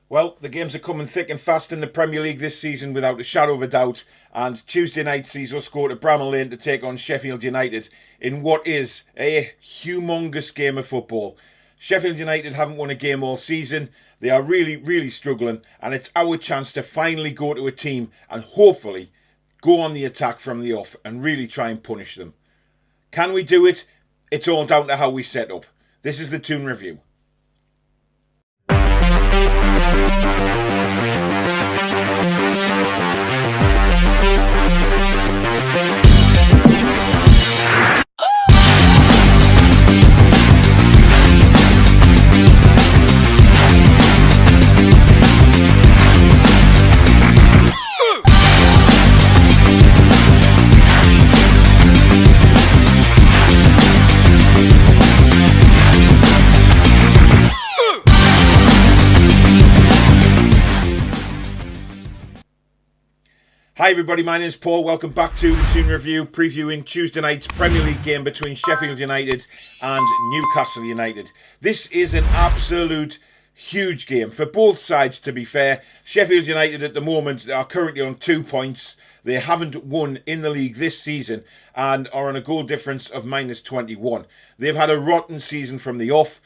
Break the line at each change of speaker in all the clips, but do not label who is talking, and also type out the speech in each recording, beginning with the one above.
Well, the games are coming thick and fast in the Premier League this season without a shadow of a doubt, and Tuesday night sees us go to Bramall Lane to take on Sheffield United in what is a humongous game of football. Sheffield United haven't won a game all season. They are really struggling, and it's our chance to finally go to a team and hopefully go on the attack from the off and really try and punish them. Can we do it? It's all down to how we set up. This is the Toon Review. Hi everybody, my name is Paul. Welcome back to the Toon Review, previewing Tuesday night's Premier League game between Sheffield United and Newcastle United. This is an absolute huge game for both sides, to be fair. Sheffield United at the moment are currently on 2 points. They haven't won in the league this season and are on a goal difference of minus 21. They've had a rotten season from the off.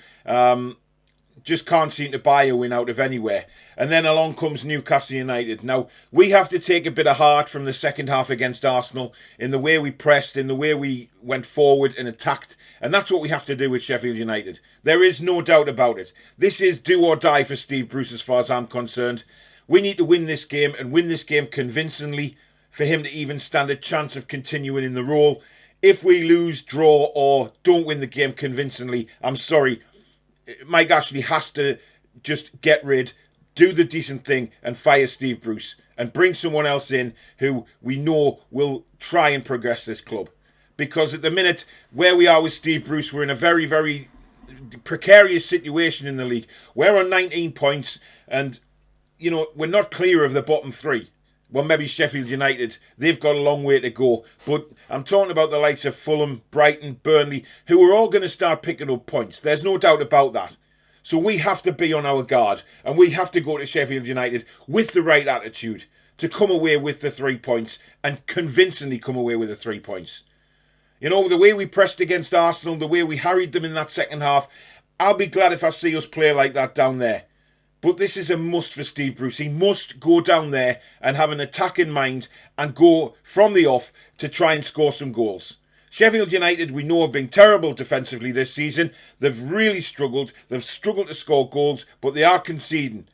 Just can't seem to buy a win out of anywhere. And then along comes Newcastle United. Now, we have to take a bit of heart from the second half against Arsenal in the way we pressed, in the way we went forward and attacked. And that's what we have to do with Sheffield United. There is no doubt about it. This is do or die for Steve Bruce as far as I'm concerned. We need to win this game and win this game convincingly for him to even stand a chance of continuing in the role. If we lose, draw or don't win the game convincingly, I'm sorry, Mike Ashley has to just get rid, do the decent thing and fire Steve Bruce and bring someone else in who we know will try and progress this club. Because at the minute, where we are with Steve Bruce, we're in a very precarious situation in the league. We're on 19 points and, we're not clear of the bottom three. Well, maybe Sheffield United, they've got a long way to go. But I'm talking about the likes of Fulham, Brighton, Burnley, who are all going to start picking up points. There's no doubt about that. So we have to be on our guard. And we have to go to Sheffield United with the right attitude to come away with the 3 points and convincingly come away with the 3 points. The way we pressed against Arsenal, the way we harried them in that second half, I'll be glad if I see us play like that down there. But this is a must for Steve Bruce. He must go down there and have an attack in mind and go from the off to try and score some goals. Sheffield United, we know, have been terrible defensively this season. They've really struggled. They've struggled to score goals, but they are conceding.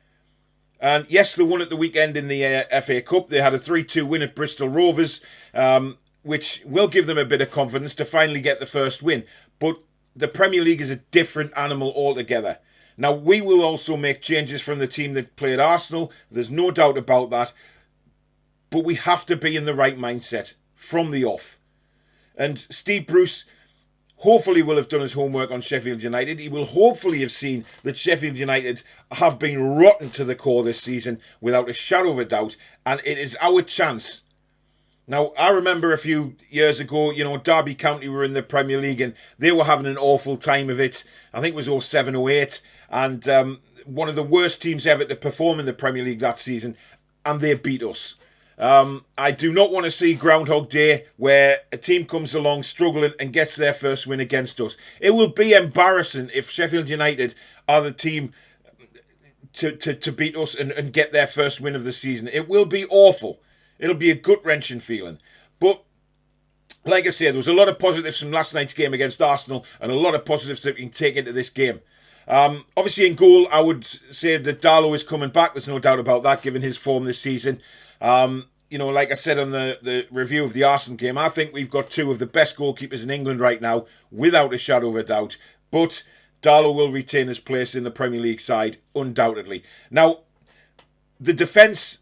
And yes, they won at the weekend in the FA Cup. They had a 3-2 win at Bristol Rovers, which will give them a bit of confidence to finally get the first win. But the Premier League is a different animal altogether. Now, we will also make changes from the team that played Arsenal. There's no doubt about that. But we have to be in the right mindset from the off. And Steve Bruce hopefully will have done his homework on Sheffield United. He will hopefully have seen that Sheffield United have been rotten to the core this season without a shadow of a doubt. And it is our chance. Now, I remember a few years ago, Derby County were in the Premier League and they were having an awful time of it. I think it was 07, 08. And one of the worst teams ever to perform in the Premier League that season. And they beat us. I do not want to see Groundhog Day where a team comes along struggling and gets their first win against us. It will be embarrassing if Sheffield United are the team to beat us and get their first win of the season. It will be awful. It'll be a gut-wrenching feeling. But, like I said, there was a lot of positives from last night's game against Arsenal and a lot of positives that we can take into this game. Obviously, in goal, I would say that Darlow is coming back. There's no doubt about that, given his form this season. Like I said on the review of the Arsenal game, I think we've got two of the best goalkeepers in England right now, without a shadow of a doubt. But Darlow will retain his place in the Premier League side, undoubtedly. Now, the defence...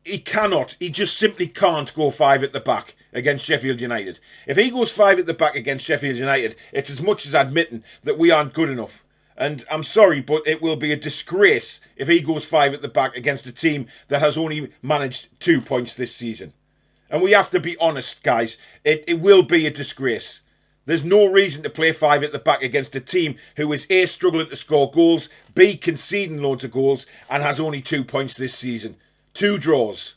He just simply can't go 5 at the back against Sheffield United. If he goes 5 at the back against Sheffield United, it's as much as admitting that we aren't good enough. And I'm sorry, but it will be a disgrace if he goes 5 at the back against a team that has only managed 2 points this season. And we have to be honest, guys. It will be a disgrace. There's no reason to play 5 at the back against a team who is A, struggling to score goals, B, conceding loads of goals, and has only 2 points this season. 2 draws.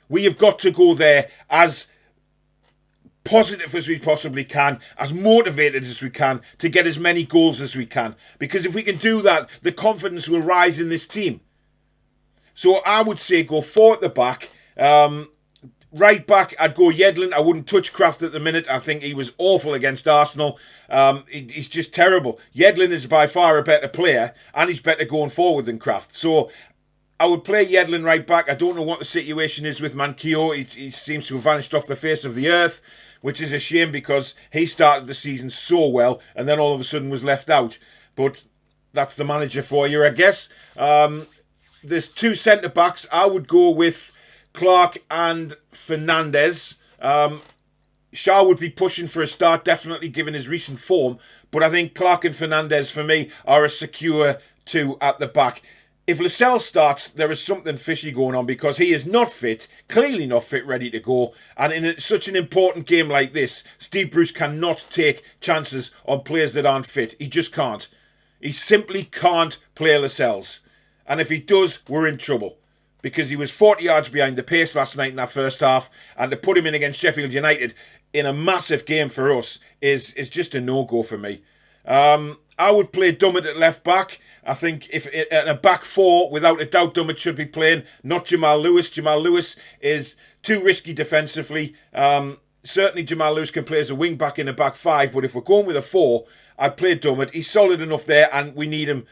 We have got to go there as positive as we possibly can, as motivated as we can, to get as many goals as we can. Because if we can do that, the confidence will rise in this team. So I would say go 4 at the back. Right back, I'd go Yedlin. I wouldn't touch Kraft at the minute. I think he was awful against Arsenal. He's just terrible. Yedlin is by far a better player, and he's better going forward than Kraft. So I would play Yedlin right back. I don't know what the situation is with Manquillo. He seems to have vanished off the face of the earth, which is a shame because he started the season so well and then all of a sudden was left out. But that's the manager for you, I guess. There's 2 centre-backs. I would go with Clark and Fernandez. Shaw would be pushing for a start, definitely, given his recent form. But I think Clark and Fernandez, for me, are a secure 2 at the back. If Lascelles starts, there is something fishy going on because he is not fit, clearly not fit, ready to go. And in such an important game like this, Steve Bruce cannot take chances on players that aren't fit. He just can't. He simply can't play Lascelles. And if he does, we're in trouble. Because he was 40 yards behind the pace last night in that first half, and to put him in against Sheffield United in a massive game for us is just a no-go for me. I would play Dummett at left back. I think if in a back 4, without a doubt, Dummett should be playing, not Jamal Lewis. Jamal Lewis is too risky defensively. Certainly Jamal Lewis can play as a wing back in a back 5, but if we're going with a 4, I'd play Dummett. He's solid enough there, and we need him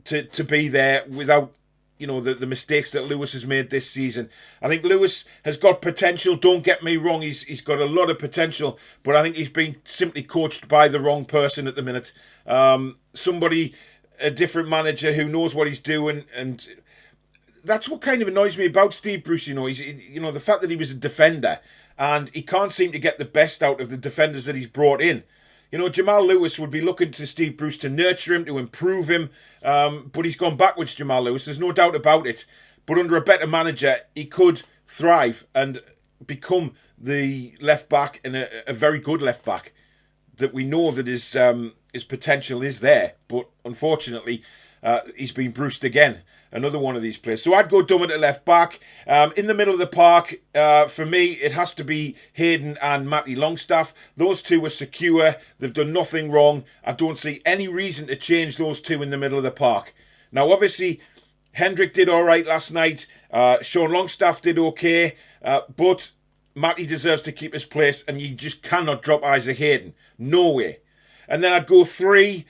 to be there without the mistakes that Lewis has made this season. I think Lewis has got potential. Don't get me wrong, he's got a lot of potential, but I think he's been simply coached by the wrong person at the minute. A different manager who knows what he's doing, and that's what kind of annoys me about Steve Bruce. He's the fact that he was a defender, and he can't seem to get the best out of the defenders that he's brought in. Jamal Lewis would be looking to Steve Bruce to nurture him, to improve him, but he's gone backwards, Jamal Lewis. There's no doubt about it. But under a better manager, he could thrive and become the left back, and a very good left back that we know that his potential is there. But unfortunately, he's been bruised again. Another one of these players. So I'd go Dummett at left back. In the middle of the park, for me, it has to be Hayden and Matty Longstaff. Those 2 are secure. They've done nothing wrong. I don't see any reason to change those 2 in the middle of the park. Now, obviously, Hendrick did all right last night. Sean Longstaff did okay. But Matty deserves to keep his place, and you just cannot drop Isaac Hayden. No way. And then I'd go 3...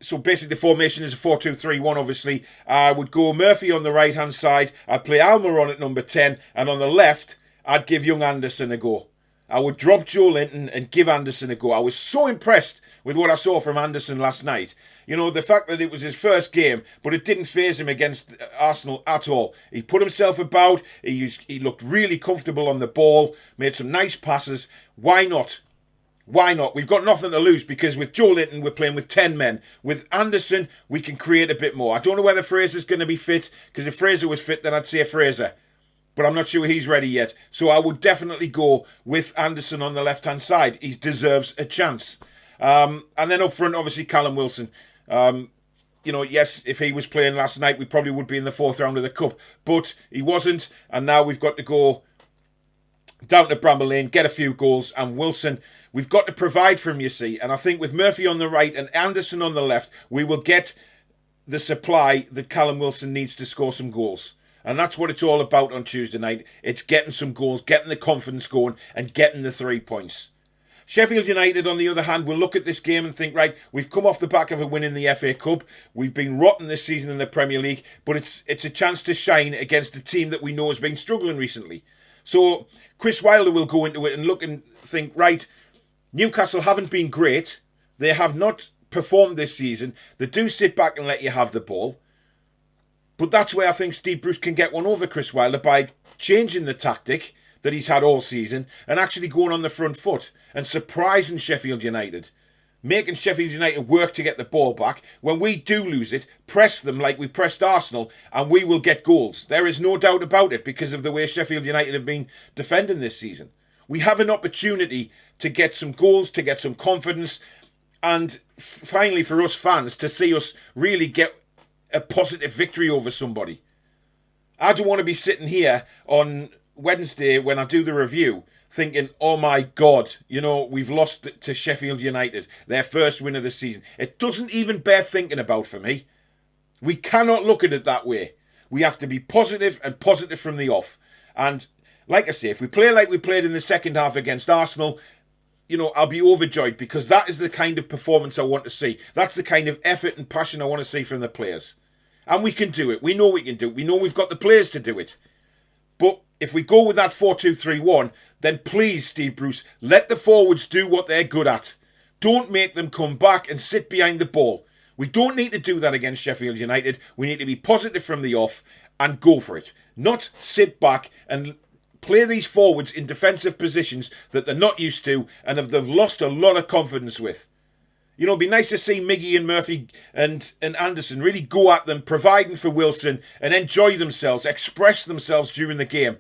So basically the formation is a 4-2-3-1, obviously. I would go Murphy on the right-hand side. I'd play Almer on at number 10. And on the left, I'd give young Anderson a go. I would drop Joe Linton and give Anderson a go. I was so impressed with what I saw from Anderson last night. The fact that it was his first game, but it didn't faze him against Arsenal at all. He put himself about. He looked really comfortable on the ball, made some nice passes. Why not? Why not? We've got nothing to lose because with Joe Linton, we're playing with 10 men. With Anderson, we can create a bit more. I don't know whether Fraser's going to be fit, because if Fraser was fit, then I'd say Fraser. But I'm not sure he's ready yet. So I would definitely go with Anderson on the left-hand side. He deserves a chance. And then up front, obviously, Callum Wilson. Yes, if he was playing last night, we probably would be in the 4th round of the Cup. But he wasn't, and now we've got to go down to Bramall Lane, get a few goals, and Wilson, we've got to provide for him, you see. And I think with Murphy on the right and Anderson on the left, we will get the supply that Callum Wilson needs to score some goals. And that's what it's all about on Tuesday night. It's getting some goals, getting the confidence going, and getting the 3 points. Sheffield United, on the other hand, will look at this game and think, right, we've come off the back of a win in the FA Cup. We've been rotten this season in the Premier League, but it's a chance to shine against a team that we know has been struggling recently. So Chris Wilder will go into it and look and think, right, Newcastle haven't been great. They have not performed this season. They do sit back and let you have the ball. But that's where I think Steve Bruce can get one over Chris Wilder, by changing the tactic that he's had all season and actually going on the front foot and surprising Sheffield United. Making Sheffield United work to get the ball back. When we do lose it, press them like we pressed Arsenal, and we will get goals. There is no doubt about it because of the way Sheffield United have been defending this season. We have an opportunity to get some goals, to get some confidence, and finally for us fans to see us really get a positive victory over somebody. I don't want to be sitting here on Wednesday when I do the review thinking, oh my God, we've lost to Sheffield United, their first win of the season. It doesn't even bear thinking about for me. We cannot look at it that way. We have to be positive and positive from the off. And like I say, if we play like we played in the second half against Arsenal, I'll be overjoyed, because that is the kind of performance I want to see. That's the kind of effort and passion I want to see from the players. And we can do it. We know we can do it. We know we've got the players to do it. But if we go with that 4-2-3-1, then please, Steve Bruce, let the forwards do what they're good at. Don't make them come back and sit behind the ball. We don't need to do that against Sheffield United. We need to be positive from the off and go for it. Not sit back and play these forwards in defensive positions that they're not used to and they've lost a lot of confidence with. It'd be nice to see Miggy and Murphy and Anderson really go at them, providing for Wilson, and enjoy themselves, express themselves during the game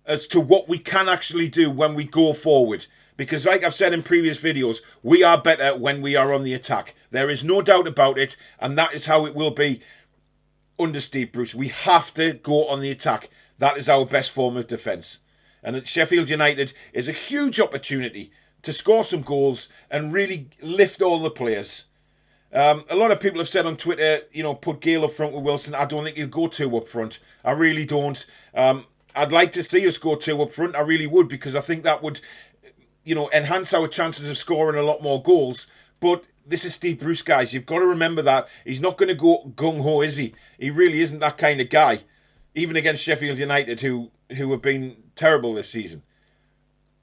as to what we can actually do when we go forward. Because like I've said in previous videos, we are better when we are on the attack. There is no doubt about it, and that is how it will be under Steve Bruce. We have to go on the attack. That is our best form of defence. And at Sheffield United is a huge opportunity to score some goals and really lift all the players. A lot of people have said on Twitter, put Gale up front with Wilson. I don't think he'll go two up front. I really don't. I'd like to see us go two up front. I really would, because I think that would, enhance our chances of scoring a lot more goals. But this is Steve Bruce, guys. You've got to remember that. He's not going to go gung-ho, is he? He really isn't that kind of guy. Even against Sheffield United, who have been terrible this season.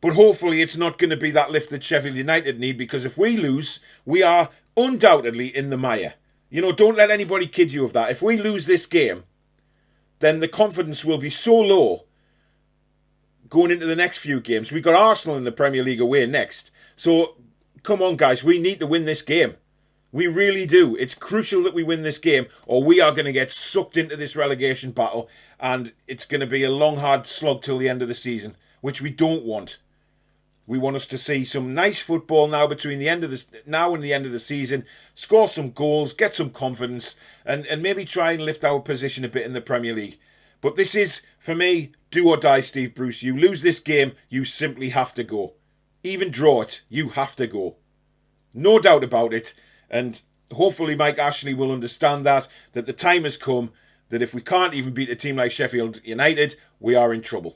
But hopefully it's not going to be that lift that Sheffield United need, because if we lose, we are undoubtedly in the mire. Don't let anybody kid you of that. If we lose this game, then the confidence will be so low going into the next few games. We've got Arsenal in the Premier League away next. So, come on, guys. We need to win this game. We really do. It's crucial that we win this game, or we are going to get sucked into this relegation battle, and it's going to be a long, hard slog till the end of the season, which we don't want. We want us to see some nice football now between now and the end of the season, score some goals, get some confidence, and maybe try and lift our position a bit in the Premier League. But this is, for me, do or die, Steve Bruce. You lose this game, you simply have to go. Even draw it, you have to go. No doubt about it. And hopefully Mike Ashley will understand that the time has come, that if we can't even beat a team like Sheffield United, we are in trouble.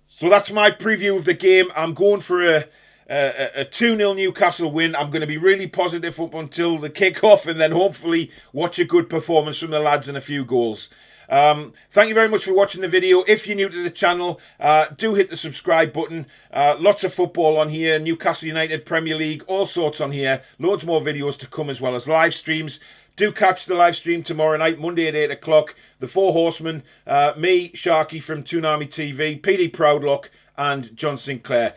So that's my preview of the game. I'm going for a 2-0 Newcastle win. I'm going to be really positive up until the kick-off, and then hopefully watch a good performance from the lads and a few goals. Thank you very much for watching the video. If you're new to the channel, do hit the subscribe button. Lots of football on here, Newcastle United, Premier League, all sorts on here. Loads more videos to come, as well as live streams. Do catch the live stream tomorrow night, Monday at 8 o'clock. The Four Horsemen, me, Sharky from Toonami TV, PD Proudlock, and John Sinclair.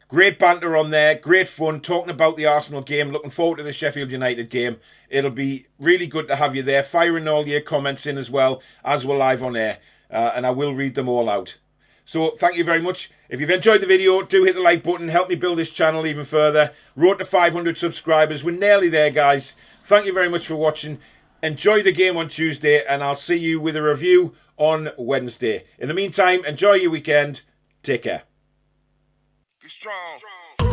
Great banter on there, great fun, talking about the Arsenal game. Looking forward to the Sheffield United game. It'll be really good to have you there, firing all your comments in as well, as we're live on air. And I will read them all out. So thank you very much. If you've enjoyed the video, do hit the like button. Help me build this channel even further. Road to 500 subscribers. We're nearly there, guys. Thank you very much for watching. Enjoy the game on Tuesday, and I'll see you with a review on Wednesday. In the meantime, enjoy your weekend. Take care. Be strong.